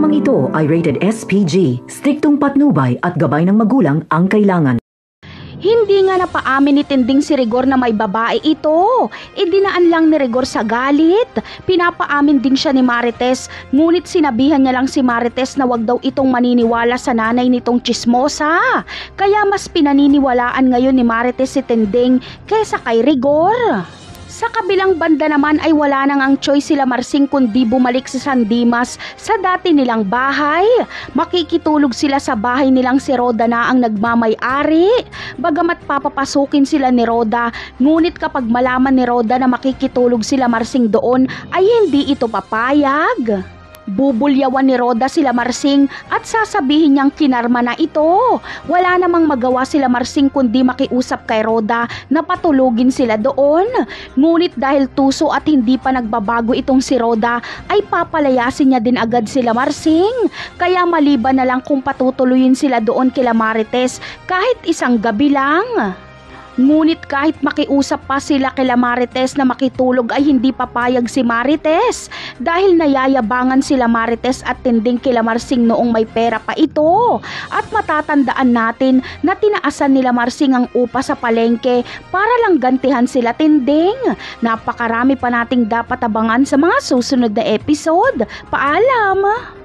Programang ito ay rated SPG, striktong patnubay at gabay ng magulang ang kailangan. Hindi nga napaamin ni Tinding si Rigor na may babae ito. Idinaan lang ni Rigor sa galit. Pinapaamin din siya ni Marites, ngunit sinabihan niya lang si Marites na wag daw itong maniniwala sa nanay nitong chismosa. Kaya mas pinaniniwalaan ngayon ni Marites si Tinding kaysa kay Rigor. Sa kabilang banda naman ay wala nang ang choice sila Marsing kundi bumalik sa San Dimas sa dati nilang bahay. Makikitulog sila sa bahay nilang si Roda na ang nagmamay-ari. Bagamat papapasukin sila ni Roda, ngunit kapag malaman ni Roda na makikitulog sila Marsing doon ay hindi ito papayag. Bubulyawan ni Roda sila Marsing at sasabihin niyang kinarma na ito. Wala namang magawa sila Marsing kundi makiusap kay Roda na patulugin sila doon. Ngunit dahil tuso at hindi pa nagbabago itong si Roda ay papalayasin niya din agad sila Marsing. Kaya maliban na lang kung patutuluyin sila doon kila Marites kahit isang gabi lang. Ngunit kahit makiusap pa sila kila Marites na makitulog ay hindi papayag si Marites dahil nayayabangan sila Marites at Tinding kila Marsing noong may pera pa ito. At matatandaan natin na tinaasan nila Marsing ang upa sa palengke para lang gantihan sila Tinding. Napakarami pa nating dapat abangan sa mga susunod na episode. Paalam!